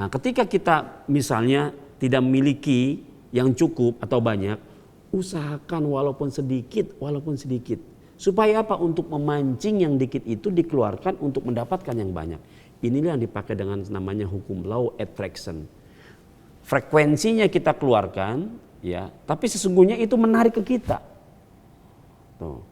Nah, ketika kita misalnya tidak memiliki yang cukup atau banyak, usahakan walaupun sedikit. Supaya apa? Untuk memancing yang dikit itu dikeluarkan untuk mendapatkan yang banyak. Inilah yang dipakai dengan namanya hukum law attraction. Frekuensinya kita keluarkan, ya, tapi sesungguhnya itu menarik ke kita. Tuh.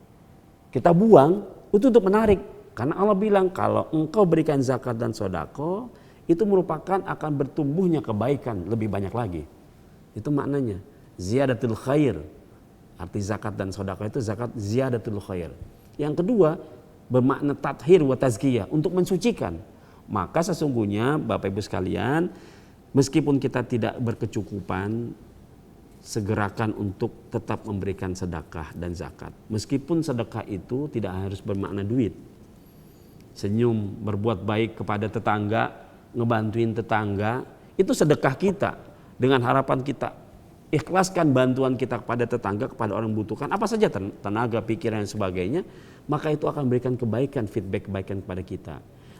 Kita buang itu untuk menarik. Karena Allah bilang kalau engkau berikan zakat dan sodako, itu merupakan akan bertumbuhnya kebaikan lebih banyak lagi. Itu maknanya ziyadatul khair. Arti zakat dan sodako itu zakat ziyadatul khair. Yang kedua bermakna tathir wa tazkiyah, untuk mensucikan. Maka sesungguhnya Bapak Ibu sekalian, meskipun kita tidak berkecukupan, segerakan untuk tetap memberikan sedekah dan zakat. Meskipun sedekah itu tidak harus bermakna duit. Senyum, berbuat baik kepada tetangga, ngebantuin tetangga, itu sedekah kita. Dengan harapan kita ikhlaskan bantuan kita kepada tetangga, kepada orang membutuhkan, apa saja tenaga, pikiran dan sebagainya, maka itu akan memberikan kebaikan, feedback kebaikan kepada kita.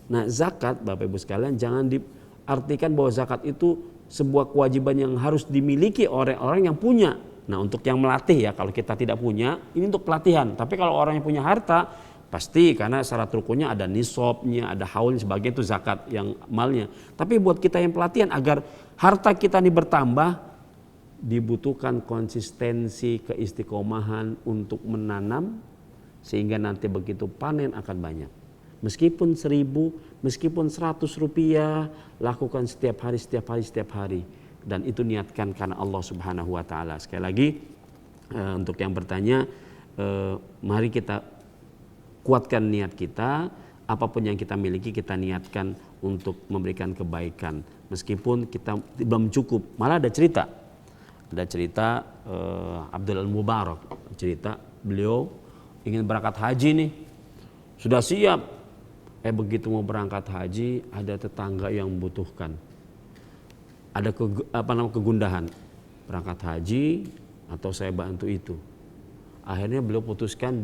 Nah, zakat Bapak Ibu sekalian jangan diartikan bahwa zakat itu sebuah kewajiban yang harus dimiliki oleh orang yang punya. Nah, untuk yang melatih ya, kalau kita tidak punya, ini untuk pelatihan. Tapi kalau orang yang punya harta, pasti karena syarat rukunnya ada nisabnya, ada haulnya, sebagainya, itu zakat yang malnya. Tapi buat kita yang pelatihan, agar harta kita ini bertambah, dibutuhkan konsistensi, keistiqomahan untuk menanam, sehingga nanti begitu panen akan banyak. Meskipun 1.000, meskipun 100 rupiah, lakukan setiap hari. Dan itu niatkan karena Allah Subhanahu wa Ta'ala. Sekali lagi, untuk yang bertanya, mari kita kuatkan niat kita. Apapun yang kita miliki, kita niatkan untuk memberikan kebaikan. Meskipun kita belum cukup. Malah ada cerita Abdul Mubarak, cerita beliau ingin berangkat haji nih, sudah siap. Begitu mau berangkat haji, ada tetangga yang membutuhkan, ada kegundahan, berangkat haji atau saya bantu itu. Akhirnya beliau putuskan,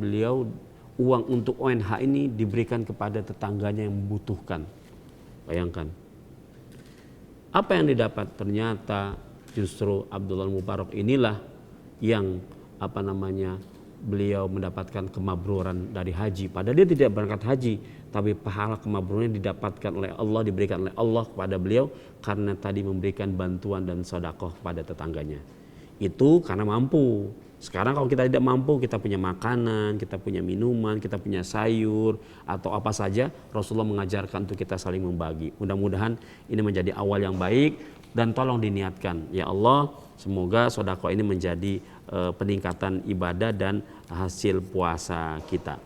uang untuk ONH ini diberikan kepada tetangganya yang membutuhkan. Bayangkan apa yang didapat. Ternyata justru Abdullah Mubarak inilah yang beliau mendapatkan kemabruran dari haji. Padahal dia tidak berangkat haji, tapi pahala kemabrurannya didapatkan oleh Allah, diberikan oleh Allah kepada beliau karena tadi memberikan bantuan dan sedekah kepada tetangganya. Itu karena mampu. Sekarang kalau kita tidak mampu, kita punya makanan, kita punya minuman, kita punya sayur atau apa saja, Rasulullah mengajarkan untuk kita saling membagi. Mudah-mudahan ini menjadi awal yang baik, dan tolong diniatkan, ya Allah, semoga sedekah ini menjadi peningkatan ibadah dan hasil puasa kita.